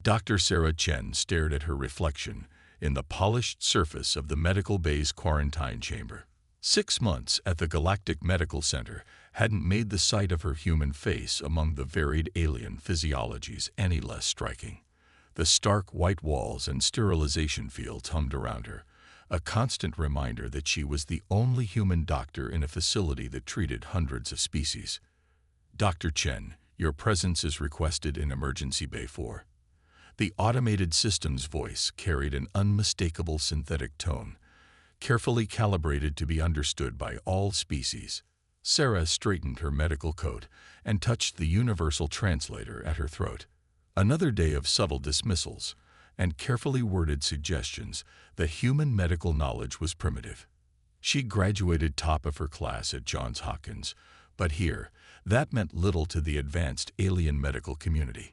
Dr. Sarah Chen stared at her reflection in the polished surface of the medical bay's quarantine chamber. 6 months at the Galactic Medical Center hadn't made the sight of her human face among the varied alien physiologies any less striking. The stark white walls and sterilization fields hummed around her, a constant reminder that she was the only human doctor in a facility that treated hundreds of species. "Dr. Chen, your presence is requested in Emergency Bay 4. The automated system's voice carried an unmistakable synthetic tone, carefully calibrated to be understood by all species. Sarah straightened her medical coat and touched the universal translator at her throat. Another day of subtle dismissals and carefully worded suggestions that human medical knowledge was primitive. She graduated top of her class at Johns Hopkins, but here, that meant little to the advanced alien medical community.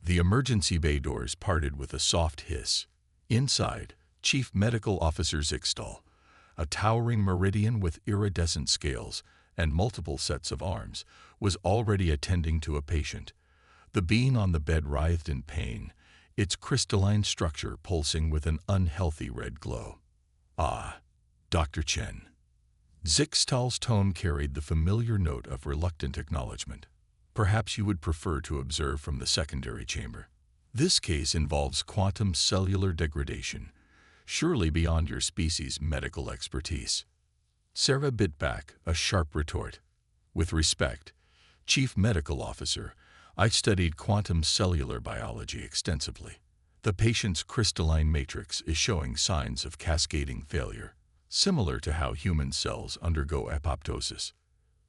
The emergency bay doors parted with a soft hiss. Inside, Chief Medical Officer Zixtal, a towering meridian with iridescent scales and multiple sets of arms, was already attending to a patient. The being on the bed writhed in pain, its crystalline structure pulsing with an unhealthy red glow. "Ah, Dr. Chen." Zixtal's tone carried the familiar note of reluctant acknowledgement. "Perhaps you would prefer to observe from the secondary chamber. This case involves quantum cellular degradation, surely beyond your species' medical expertise." Sarah bit back a sharp retort. "With respect, Chief Medical Officer, I studied quantum cellular biology extensively. The patient's crystalline matrix is showing signs of cascading failure, similar to how human cells undergo apoptosis.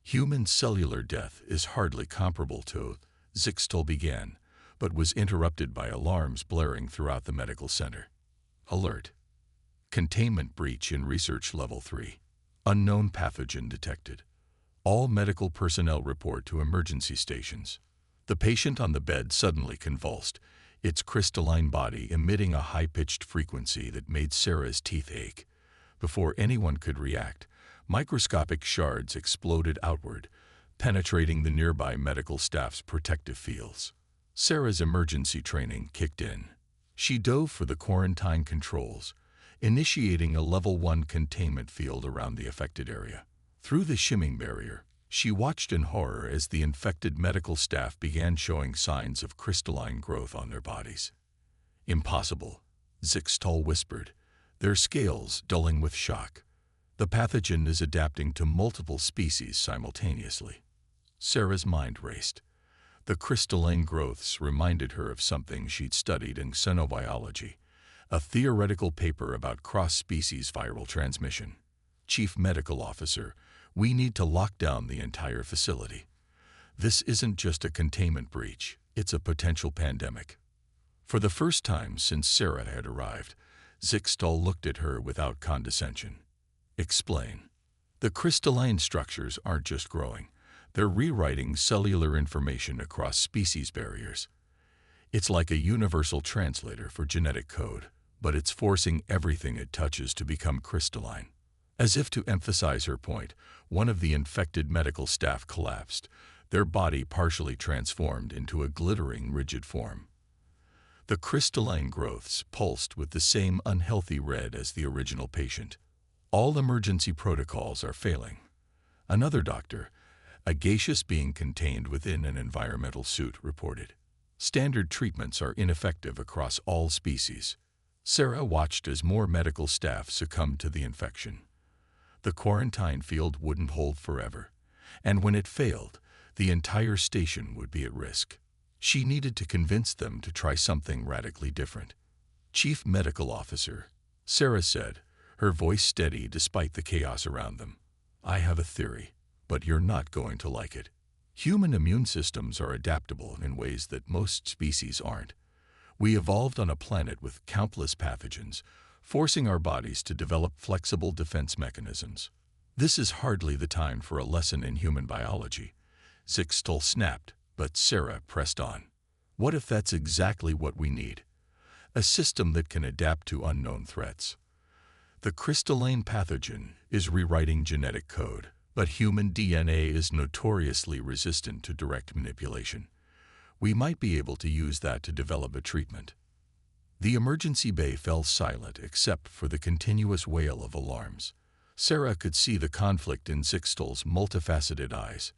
Human cellular death is hardly comparable to," Zixtal began, but was interrupted by alarms blaring throughout the medical center. "Alert. Containment breach in Research Level 3. Unknown pathogen detected. All medical personnel report to emergency stations." The patient on the bed suddenly convulsed, its crystalline body emitting a high-pitched frequency that made Sarah's teeth ache. Before anyone could react, microscopic shards exploded outward, penetrating the nearby medical staff's protective fields. Sarah's emergency training kicked in. She dove for the quarantine controls, initiating a Level 1 containment field around the affected area. Through the shimming barrier, she watched in horror as the infected medical staff began showing signs of crystalline growth on their bodies. "Impossible," Zixtal whispered, their scales dulling with shock. "The pathogen is adapting to multiple species simultaneously." Sarah's mind raced. The crystalline growths reminded her of something she'd studied in xenobiology, a theoretical paper about cross-species viral transmission. "Chief Medical Officer, we need to lock down the entire facility. This isn't just a containment breach, it's a potential pandemic." For the first time since Sarah had arrived, Zixtal looked at her without condescension. "Explain." "The crystalline structures aren't just growing, they're rewriting cellular information across species barriers. It's like a universal translator for genetic code, but it's forcing everything it touches to become crystalline." As if to emphasize her point, one of the infected medical staff collapsed, their body partially transformed into a glittering, rigid form. The crystalline growths pulsed with the same unhealthy red as the original patient. "All emergency protocols are failing." Another doctor, a gaseous being contained within an environmental suit, reported. "Standard treatments are ineffective across all species." Sarah watched as more medical staff succumbed to the infection. The quarantine field wouldn't hold forever, and when it failed, the entire station would be at risk. She needed to convince them to try something radically different. "Chief Medical Officer," Sarah said, her voice steady despite the chaos around them, "I have a theory, but you're not going to like it. Human immune systems are adaptable in ways that most species aren't. We evolved on a planet with countless pathogens, forcing our bodies to develop flexible defense mechanisms. This is hardly the time for a lesson in human biology." Zixtal snapped, but Sarah pressed on. "What if that's exactly what we need? A system that can adapt to unknown threats. The crystalline pathogen is rewriting genetic code, but human DNA is notoriously resistant to direct manipulation. We might be able to use that to develop a treatment. The emergency bay fell silent except for the continuous wail of alarms. Sarah could see the conflict in Zixtal's multifaceted eyes,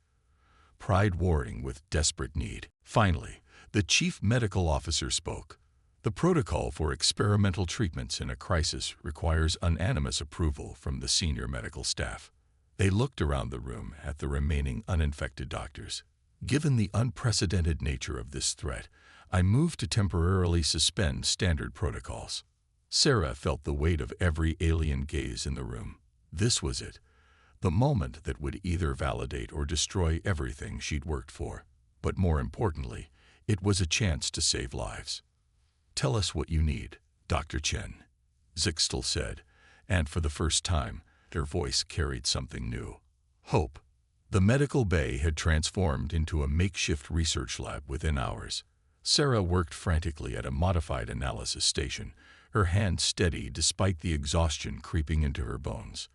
pride warring with desperate need. Finally, the chief medical officer spoke. The protocol for experimental treatments in a crisis requires unanimous approval from the senior medical staff. They looked around the room at the remaining uninfected doctors. Given the unprecedented nature of this threat, I moved to temporarily suspend standard protocols. Sarah felt the weight of every alien gaze in the room. This was it, the moment that would either validate or destroy everything she'd worked for. But more importantly, it was a chance to save lives. "Tell us what you need, Dr. Chen," Zixtal said, and for the first time, her voice carried something new. Hope. The medical bay had transformed into a makeshift research lab within hours. Sarah worked frantically at a modified analysis station, her hand steady despite the exhaustion creeping into her bones.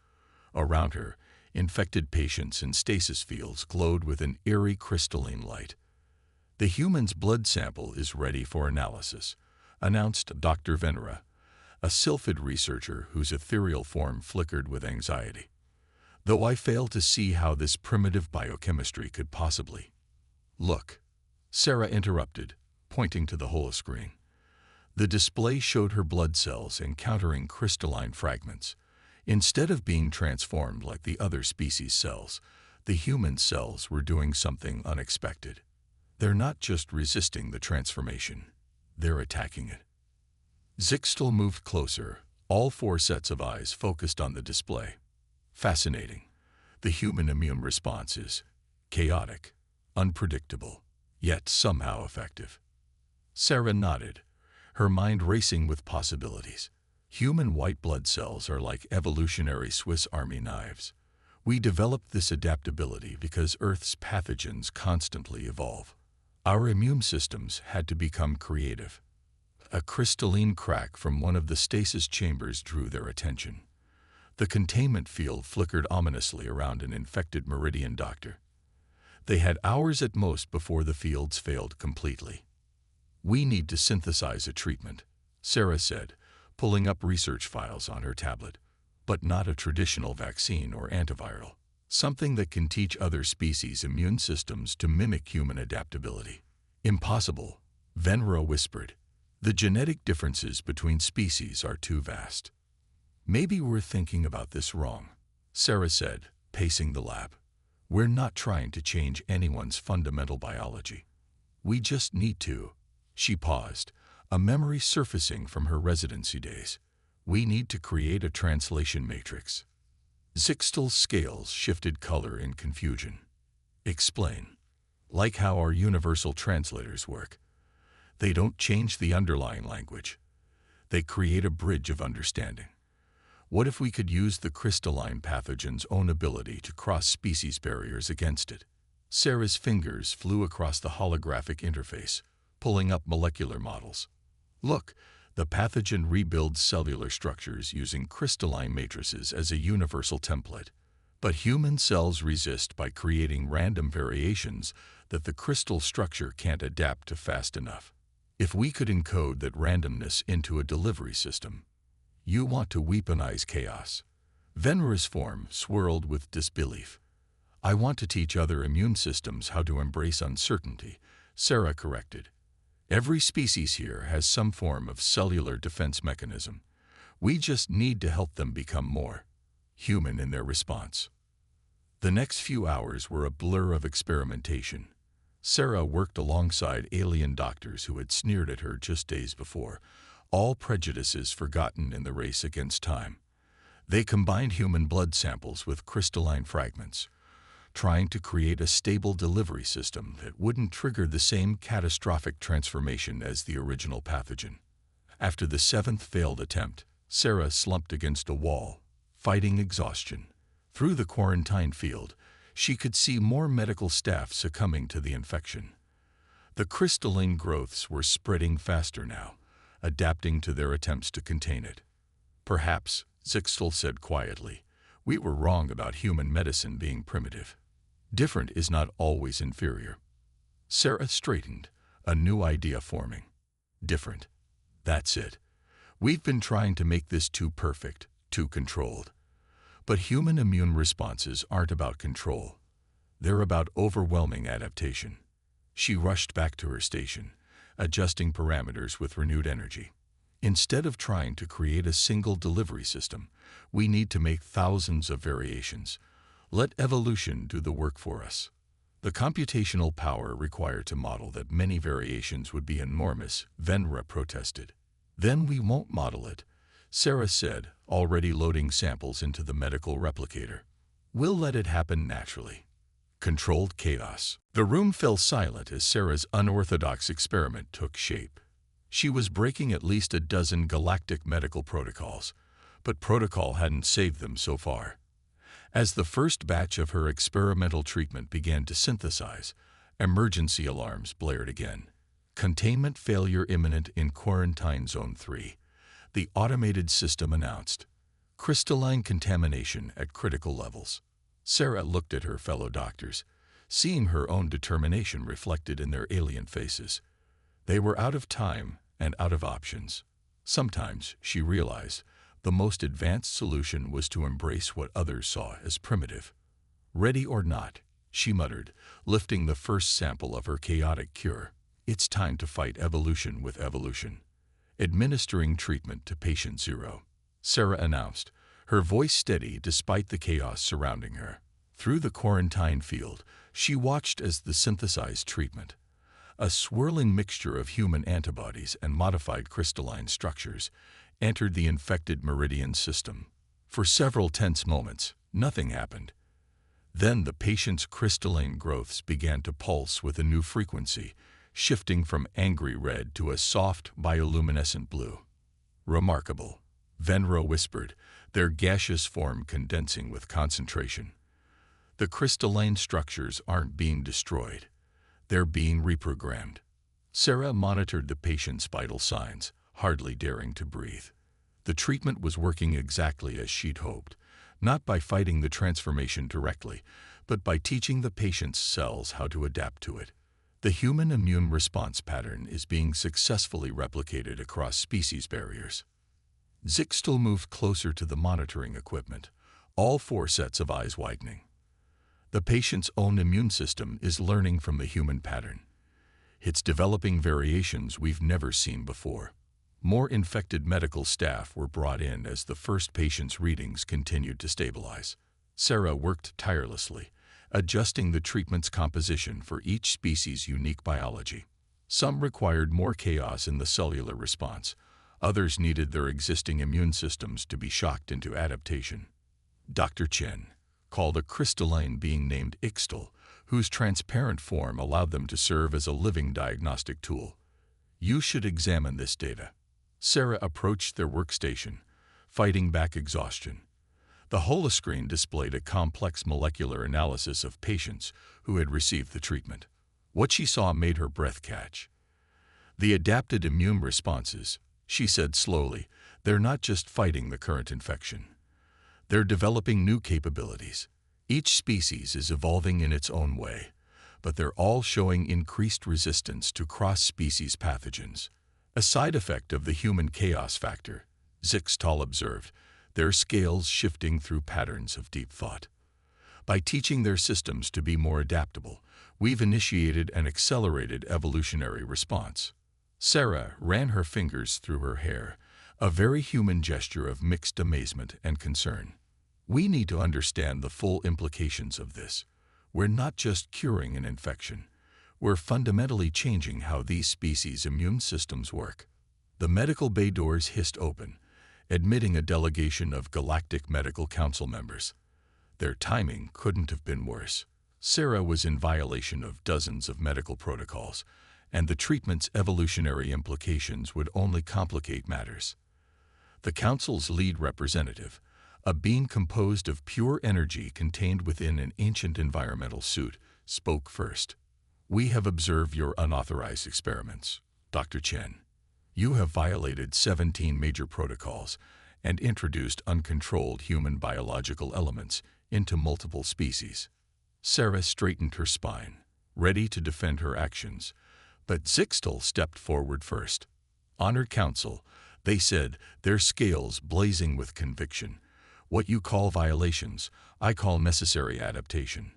Around her, infected patients in stasis fields glowed with an eerie crystalline light. "The human's blood sample is ready for analysis," announced Dr. Venera, a sylphid researcher whose ethereal form flickered with anxiety. "Though I fail to see how this primitive biochemistry could possibly—" "Look," Sarah interrupted, pointing to the holoscreen. The display showed her blood cells encountering crystalline fragments. Instead of being transformed like the other species' cells, the human cells were doing something unexpected. They're not just resisting the transformation, they're attacking it. Zixtal moved closer, all four sets of eyes focused on the display. Fascinating. The human immune response is chaotic, unpredictable, yet somehow effective. Sarah nodded, her mind racing with possibilities. Human white blood cells are like evolutionary Swiss Army knives. We developed this adaptability because Earth's pathogens constantly evolve. Our immune systems had to become creative. A crystalline crack from one of the stasis chambers drew their attention. The containment field flickered ominously around an infected Meridian doctor. They had hours at most before the fields failed completely. "We need to synthesize a treatment," Sarah said, pulling up research files on her tablet. "But not a traditional vaccine or antiviral. Something that can teach other species' immune systems to mimic human adaptability." "Impossible," Venera whispered. "The genetic differences between species are too vast." "Maybe we're thinking about this wrong," Sarah said, pacing the lab. "We're not trying to change anyone's fundamental biology. We just need to—" She paused, a memory surfacing from her residency days. "We need to create a translation matrix." Zixtal's scales shifted color in confusion. "Explain." "Like how our universal translators work. They don't change the underlying language. They create a bridge of understanding. What if we could use the crystalline pathogen's own ability to cross species barriers against it?" Sarah's fingers flew across the holographic interface, pulling up molecular models. "Look, the pathogen rebuilds cellular structures using crystalline matrices as a universal template. But human cells resist by creating random variations that the crystal structure can't adapt to fast enough. If we could encode that randomness into a delivery system—" "You want to weaponize chaos." Venera's form swirled with disbelief. "I want to teach other immune systems how to embrace uncertainty," Sarah corrected. "Every species here has some form of cellular defense mechanism. We just need to help them become more human in their response." The next few hours were a blur of experimentation. Sarah worked alongside alien doctors who had sneered at her just days before, all prejudices forgotten in the race against time. They combined human blood samples with crystalline fragments, trying to create a stable delivery system that wouldn't trigger the same catastrophic transformation as the original pathogen. After the seventh failed attempt, Sarah slumped against a wall, fighting exhaustion. Through the quarantine field, she could see more medical staff succumbing to the infection. The crystalline growths were spreading faster now, adapting to their attempts to contain it. "Perhaps," Zixtal said quietly, "we were wrong about human medicine being primitive. Different is not always inferior." Sarah straightened, a new idea forming. Different. That's it. We've been trying to make this too perfect, too controlled. But human immune responses aren't about control. They're about overwhelming adaptation. She rushed back to her station, adjusting parameters with renewed energy. Instead of trying to create a single delivery system, we need to make thousands of variations. Let evolution do the work for us. The computational power required to model that many variations would be enormous, Venra protested. Then we won't model it, Sarah said, already loading samples into the medical replicator. We'll let it happen naturally. Controlled chaos. The room fell silent as Sarah's unorthodox experiment took shape. She was breaking at least a dozen galactic medical protocols, but protocol hadn't saved them so far. As the first batch of her experimental treatment began to synthesize, emergency alarms blared again. Containment failure imminent in Quarantine Zone 3. The automated system announced. Crystalline contamination at critical levels. Sarah looked at her fellow doctors, seeing her own determination reflected in their alien faces. They were out of time and out of options. Sometimes, she realized, the most advanced solution was to embrace what others saw as primitive. Ready or not, she muttered, lifting the first sample of her chaotic cure. It's time to fight evolution with evolution. Administering treatment to patient 0. Sarah announced, her voice steady despite the chaos surrounding her. Through the quarantine field, she watched as the synthesized treatment, a swirling mixture of human antibodies and modified crystalline structures, entered the infected meridian system. For several tense moments, nothing happened. Then the patient's crystalline growths began to pulse with a new frequency, shifting from angry red to a soft, bioluminescent blue. Remarkable, Venro whispered, their gaseous form condensing with concentration. The crystalline structures aren't being destroyed. They're being reprogrammed. Sarah monitored the patient's vital signs, hardly daring to breathe. The treatment was working exactly as she'd hoped, not by fighting the transformation directly, but by teaching the patient's cells how to adapt to it. The human immune response pattern is being successfully replicated across species barriers. Zixtel moved closer to the monitoring equipment, all 4 sets of eyes widening. The patient's own immune system is learning from the human pattern. It's developing variations we've never seen before. More infected medical staff were brought in as the first patient's readings continued to stabilize. Sarah worked tirelessly, adjusting the treatment's composition for each species' unique biology. Some required more chaos in the cellular response. Others needed their existing immune systems to be shocked into adaptation. Dr. Chen called a crystalline being named Ixtal, whose transparent form allowed them to serve as a living diagnostic tool. You should examine this data. Sarah approached their workstation, fighting back exhaustion. The holoscreen displayed a complex molecular analysis of patients who had received the treatment. What she saw made her breath catch. The adapted immune responses, she said slowly, they're not just fighting the current infection. They're developing new capabilities. Each species is evolving in its own way, but they're all showing increased resistance to cross-species pathogens. A side effect of the human chaos factor, Zixtal observed, their scales shifting through patterns of deep thought. By teaching their systems to be more adaptable, we've initiated an accelerated evolutionary response. Sarah ran her fingers through her hair, a very human gesture of mixed amazement and concern. We need to understand the full implications of this. We're not just curing an infection. We're fundamentally changing how these species' immune systems work. The medical bay doors hissed open, admitting a delegation of Galactic Medical Council members. Their timing couldn't have been worse. Sarah was in violation of dozens of medical protocols, and the treatment's evolutionary implications would only complicate matters. The Council's lead representative, a being composed of pure energy contained within an ancient environmental suit, spoke first. We have observed your unauthorized experiments, Dr. Chen. You have violated 17 major protocols and introduced uncontrolled human biological elements into multiple species. Sarah straightened her spine, ready to defend her actions, But Zixtal stepped forward first. Honored Council, they said, their scales blazing with conviction. What you call violations, I call necessary adaptation.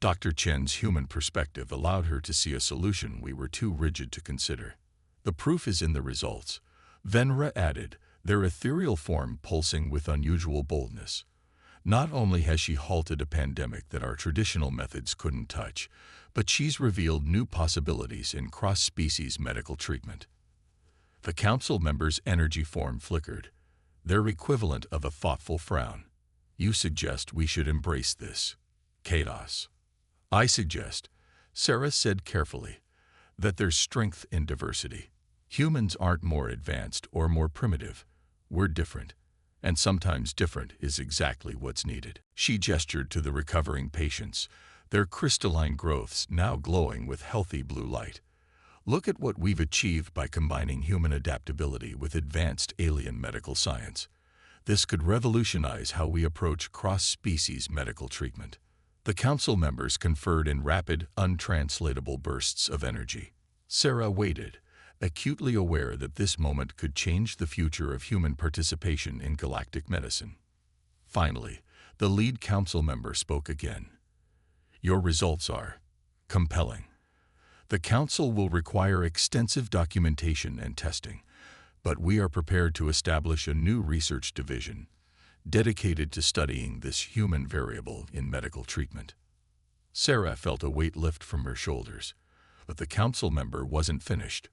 Dr. Chen's human perspective allowed her to see a solution we were too rigid to consider. The proof is in the results. Venra added, their ethereal form pulsing with unusual boldness. Not only has she halted a pandemic that our traditional methods couldn't touch, but she's revealed new possibilities in cross-species medical treatment. The council members' energy form flickered, their equivalent of a thoughtful frown. You suggest we should embrace this chaos. I suggest, Sarah said carefully, that there's strength in diversity. Humans aren't more advanced or more primitive. We're different, and sometimes different is exactly what's needed. She gestured to the recovering patients, their crystalline growths now glowing with healthy blue light. Look at what we've achieved by combining human adaptability with advanced alien medical science. This could revolutionize how we approach cross-species medical treatment. The council members conferred in rapid, untranslatable bursts of energy. Sarah waited, acutely aware that this moment could change the future of human participation in galactic medicine. Finally, the lead council member spoke again. Your results are compelling. The council will require extensive documentation and testing, but we are prepared to establish a new research division dedicated to studying this human variable in medical treatment. Sarah felt a weight lift from her shoulders, but the council member wasn't finished.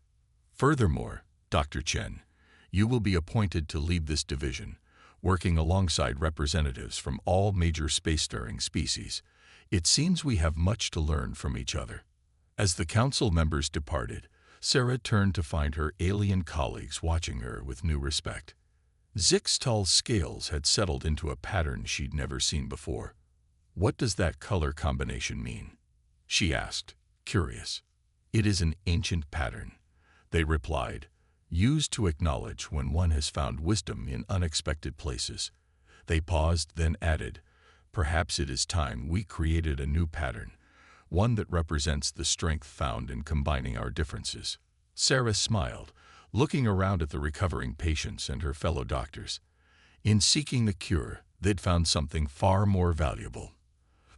Furthermore, Dr. Chen, you will be appointed to lead this division, working alongside representatives from all major spacefaring species. It seems we have much to learn from each other. As the council members departed, Sarah turned to find her alien colleagues watching her with new respect. Zixtal's scales had settled into a pattern she'd never seen before. What does that color combination mean? She asked, curious. It is an ancient pattern, they replied, used to acknowledge when one has found wisdom in unexpected places. They paused, then added, perhaps it is time we created a new pattern, one that represents the strength found in combining our differences. Sarah smiled, looking around at the recovering patients and her fellow doctors. In seeking the cure, they'd found something far more valuable.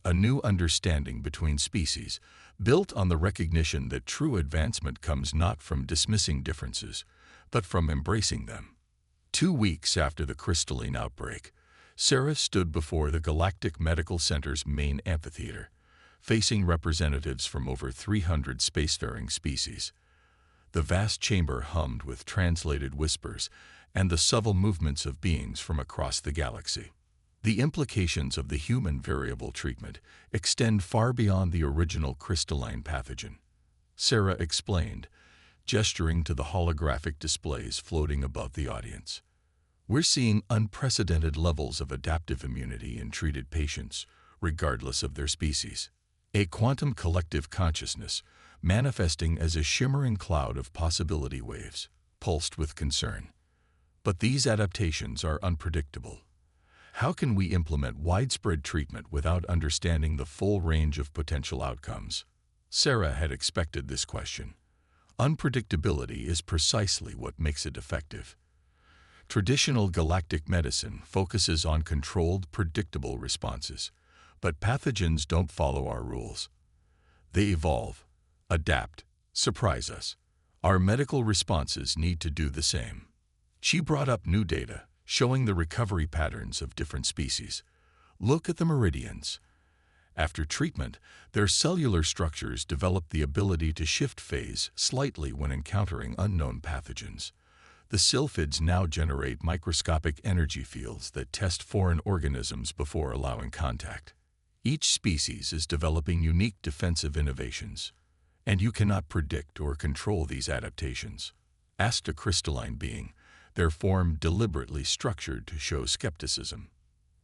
A new understanding between species, built on the recognition that true advancement comes not from dismissing differences, but from embracing them. 2 weeks after the crystalline outbreak, Sarah stood before the Galactic Medical Center's main amphitheater, facing representatives from over 300 spacefaring species. The vast chamber hummed with translated whispers and the subtle movements of beings from across the galaxy. The implications of the human variable treatment extend far beyond the original crystalline pathogen, Sarah explained, gesturing to the holographic displays floating above the audience. We're seeing unprecedented levels of adaptive immunity in treated patients, regardless of their species. A quantum collective consciousness manifesting as a shimmering cloud of possibility waves, pulsed with concern. But these adaptations are unpredictable. How can we implement widespread treatment without understanding the full range of potential outcomes? Sarah had expected this question. Unpredictability is precisely what makes it effective. Traditional galactic medicine focuses on controlled, predictable responses, but pathogens don't follow our rules. They evolve, adapt, surprise us. Our medical responses need to do the same. She brought up new data, showing the recovery patterns of different species. Look at the meridians. After treatment, their cellular structures develop the ability to shift phase slightly when encountering unknown pathogens. The sylphids now generate microscopic energy fields that test foreign organisms before allowing contact. Each species is developing unique defensive innovations, and you cannot predict or control these adaptations. Asked a crystalline being, their form deliberately structured to show skepticism.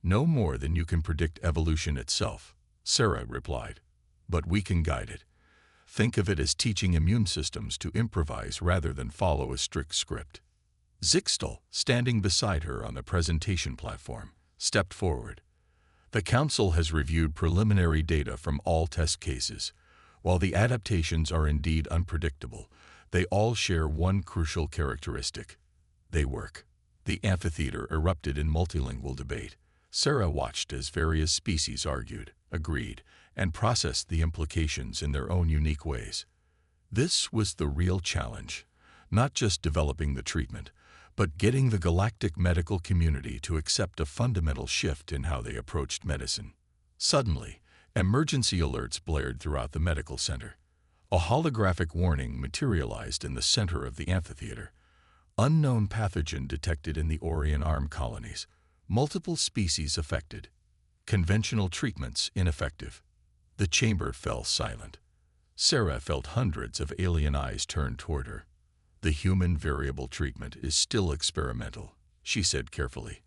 No more than you can predict evolution itself, Sarah replied, but we can guide it. Think of it as teaching immune systems to improvise rather than follow a strict script. Zixtal, standing beside her on the presentation platform, stepped forward. The Council has reviewed preliminary data from all test cases. While the adaptations are indeed unpredictable, they all share one crucial characteristic: they work. The amphitheater erupted in multilingual debate. Sarah watched as various species argued, agreed, and processed the implications in their own unique ways. This was the real challenge, not just developing the treatment, but getting the galactic medical community to accept a fundamental shift in how they approached medicine. Suddenly, emergency alerts blared throughout the medical center. A holographic warning materialized in the center of the amphitheater. Unknown pathogen detected in the Orion Arm colonies. Multiple species affected. Conventional treatments ineffective. The chamber fell silent. Sarah felt hundreds of alien eyes turned toward her. "The human variable treatment is still experimental," she said carefully.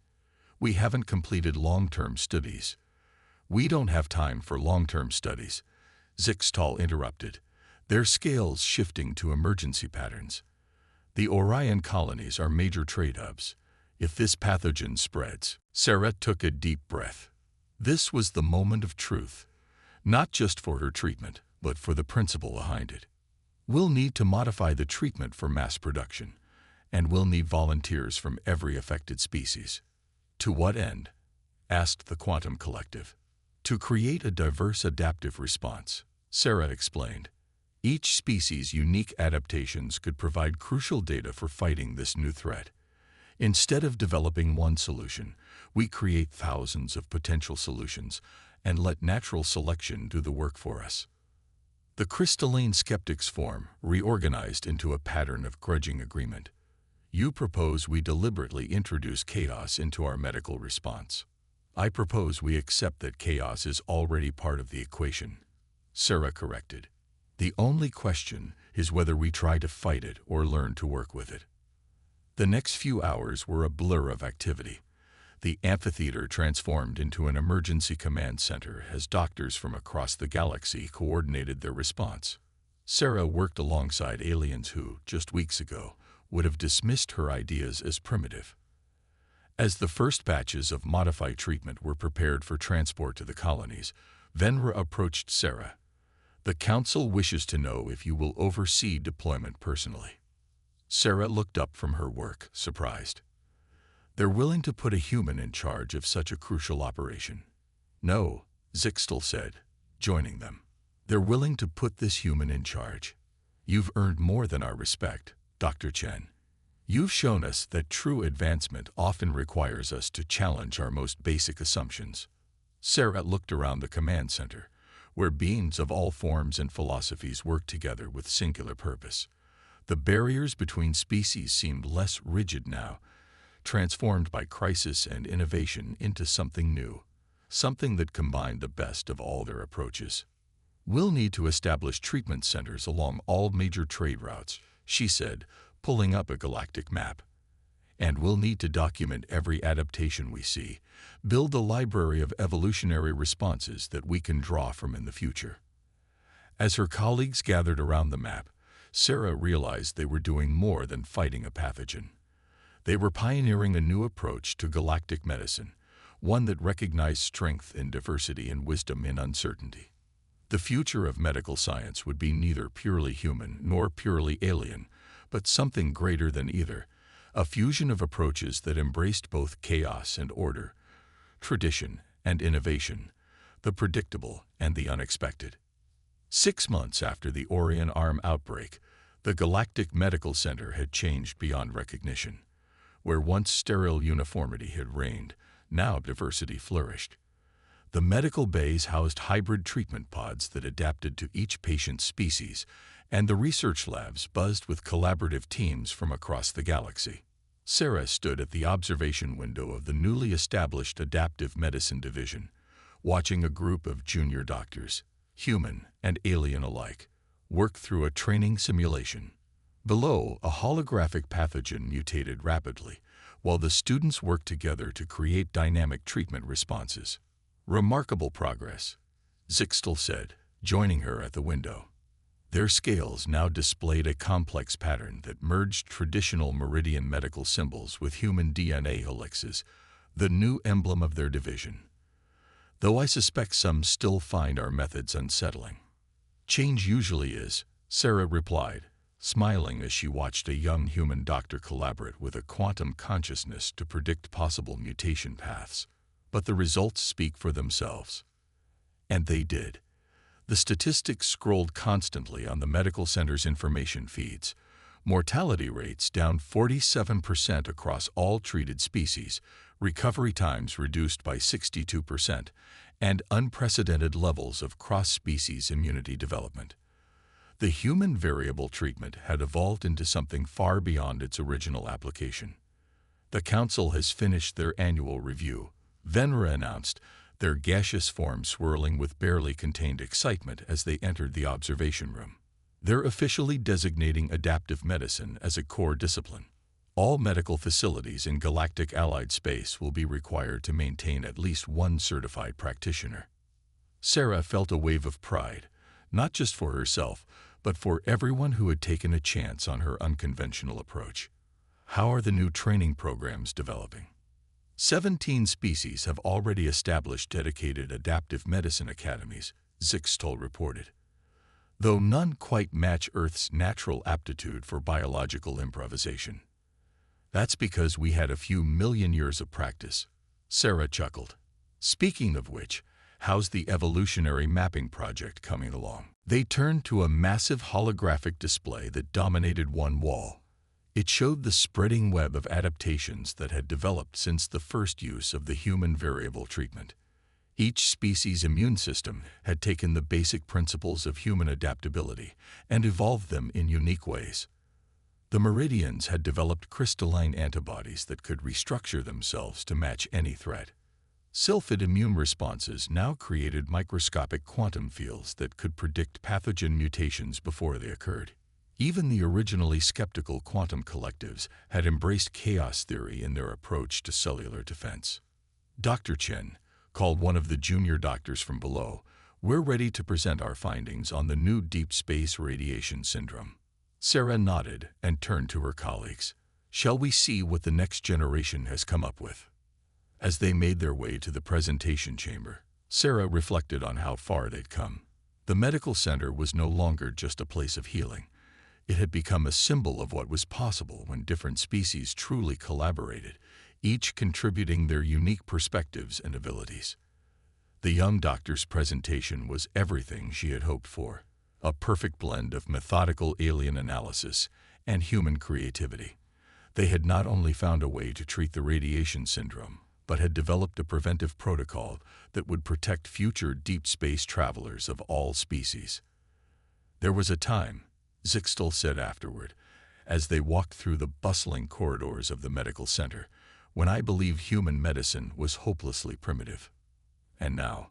"We haven't completed long-term studies." "We don't have time for long-term studies," Zixtal interrupted, their scales shifting to emergency patterns. "The Orion colonies are major trade hubs. If this pathogen spreads..." Sarah took a deep breath. This was the moment of truth, not just for her treatment, but for the principle behind it. "We'll need to modify the treatment for mass production, and we'll need volunteers from every affected species." "To what end?" asked the Quantum Collective. "To create a diverse adaptive response," Sarah explained. "Each species' unique adaptations could provide crucial data for fighting this new threat. Instead of developing one solution, we create thousands of potential solutions and let natural selection do the work for us." The crystalline skeptics form reorganized into a pattern of grudging agreement. "You propose we deliberately introduce chaos into our medical response. I propose we accept that chaos is already part of the equation," Sarah corrected. "The only question is whether we try to fight it or learn to work with it." The next few hours were a blur of activity. The amphitheater transformed into an emergency command center as doctors from across the galaxy coordinated their response. Sarah worked alongside aliens who, just weeks ago, would have dismissed her ideas as primitive. As the first batches of modified treatment were prepared for transport to the colonies, Venra approached Sarah. "The Council wishes to know if you will oversee deployment personally." Sarah looked up from her work, surprised. "They're willing to put a human in charge of such a crucial operation." "No," Zixtal said, joining them. "They're willing to put this human in charge. You've earned more than our respect, Dr. Chen. You've shown us that true advancement often requires us to challenge our most basic assumptions." Sarah looked around the command center, where beings of all forms and philosophies worked together with singular purpose. The barriers between species seemed less rigid now, transformed by crisis and innovation into something new, something that combined the best of all their approaches. "We'll need to establish treatment centers along all major trade routes," she said, pulling up a galactic map. "And we'll need to document every adaptation we see, build a library of evolutionary responses that we can draw from in the future." As her colleagues gathered around the map, Sarah realized they were doing more than fighting a pathogen. They were pioneering a new approach to galactic medicine, one that recognized strength in diversity and wisdom in uncertainty. The future of medical science would be neither purely human nor purely alien, but something greater than either, a fusion of approaches that embraced both chaos and order, tradition and innovation, the predictable and the unexpected. 6 months after the Orion Arm outbreak, the Galactic Medical Center had changed beyond recognition. Where once sterile uniformity had reigned, now diversity flourished. The medical bays housed hybrid treatment pods that adapted to each patient's species, and the research labs buzzed with collaborative teams from across the galaxy. Sarah stood at the observation window of the newly established Adaptive Medicine Division, watching a group of junior doctors, human and alien alike, work through a training simulation. Below, a holographic pathogen mutated rapidly, while the students worked together to create dynamic treatment responses. "Remarkable progress," Zixtal said, joining her at the window. Their scales now displayed a complex pattern that merged traditional meridian medical symbols with human DNA helixes, the new emblem of their division. "Though I suspect some still find our methods unsettling." Change usually is, Sarah replied, smiling as she watched a young human doctor collaborate with a quantum consciousness to predict possible mutation paths. But the results speak for themselves. And they did. The statistics scrolled constantly on the medical center's information feeds. Mortality rates down 47% across all treated species, recovery times reduced by 62%, and unprecedented levels of cross-species immunity development. The human variable treatment had evolved into something far beyond its original application. The Council has finished their annual review, Venera announced, their gaseous form swirling with barely contained excitement as they entered the observation room. They're officially designating adaptive medicine as a core discipline. All medical facilities in galactic allied space will be required to maintain at least one certified practitioner. Sarah felt a wave of pride, not just for herself, but for everyone who had taken a chance on her unconventional approach. How are the new training programs developing? 17 species have already established dedicated adaptive medicine academies, Zixtol reported. Though none quite match Earth's natural aptitude for biological improvisation. That's because we had a few million years of practice, Sarah chuckled. Speaking of which, how's the evolutionary mapping project coming along? They turned to a massive holographic display that dominated one wall. It showed the spreading web of adaptations that had developed since the first use of the human variable treatment. Each species' immune system had taken the basic principles of human adaptability and evolved them in unique ways. The Meridians had developed crystalline antibodies that could restructure themselves to match any threat. Sylphid immune responses now created microscopic quantum fields that could predict pathogen mutations before they occurred. Even the originally skeptical quantum collectives had embraced chaos theory in their approach to cellular defense. Dr. Chen called one of the junior doctors from below, "We're ready to present our findings on the new deep space radiation syndrome." Sarah nodded and turned to her colleagues. "Shall we see what the next generation has come up with?" As they made their way to the presentation chamber, Sarah reflected on how far they'd come. The medical center was no longer just a place of healing. It had become a symbol of what was possible when different species truly collaborated, each contributing their unique perspectives and abilities. The young doctor's presentation was everything she had hoped for, a perfect blend of methodical alien analysis and human creativity. They had not only found a way to treat the radiation syndrome, but had developed a preventive protocol that would protect future deep space travelers of all species. There was a time, Zixtol said afterward, as they walked through the bustling corridors of the medical center, when I believed human medicine was hopelessly primitive. And now?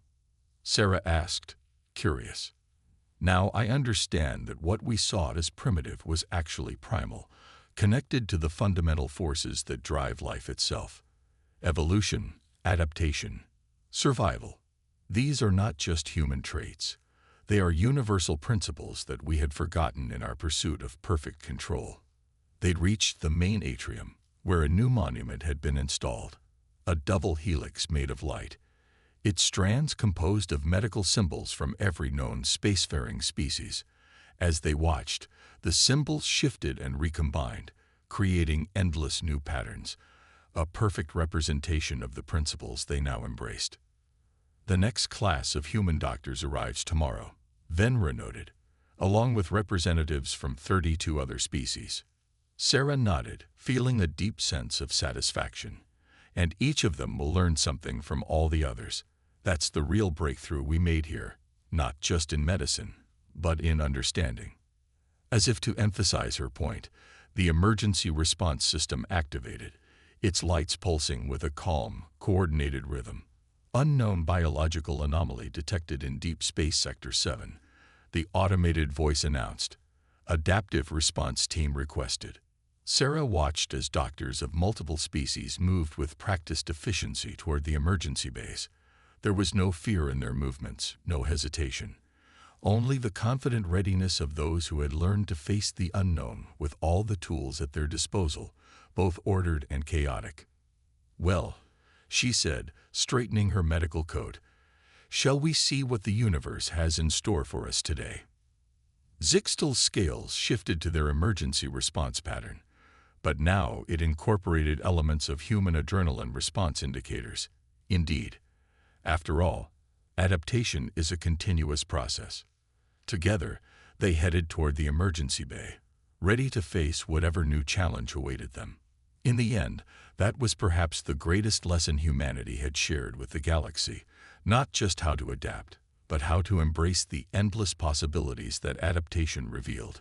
Sarah asked, curious. Now I understand that what we sought as primitive was actually primal, connected to the fundamental forces that drive life itself. Evolution, adaptation, survival. These are not just human traits. They are universal principles that we had forgotten in our pursuit of perfect control. They'd reached the main atrium, where a new monument had been installed, a double helix made of light, its strands composed of medical symbols from every known spacefaring species. As they watched, the symbols shifted and recombined, creating endless new patterns, a perfect representation of the principles they now embraced. The next class of human doctors arrives tomorrow, Venera noted, along with representatives from 32 other species. Sarah nodded, feeling a deep sense of satisfaction. And each of them will learn something from all the others. That's the real breakthrough we made here, not just in medicine, but in understanding. As if to emphasize her point, the emergency response system activated, its lights pulsing with a calm, coordinated rhythm. Unknown biological anomaly detected in Deep Space Sector 7. The automated voice announced. Adaptive response team requested. Sarah watched as doctors of multiple species moved with practiced efficiency toward the emergency base. There was no fear in their movements, no hesitation. Only the confident readiness of those who had learned to face the unknown with all the tools at their disposal, both ordered and chaotic. Well, she said, straightening her medical coat, shall we see what the universe has in store for us today? Zixtal's scales shifted to their emergency response pattern, but now it incorporated elements of human adrenaline response indicators. Indeed, after all, adaptation is a continuous process. Together, they headed toward the emergency bay, ready to face whatever new challenge awaited them. In the end, that was perhaps the greatest lesson humanity had shared with the galaxy, not just how to adapt, but how to embrace the endless possibilities that adaptation revealed.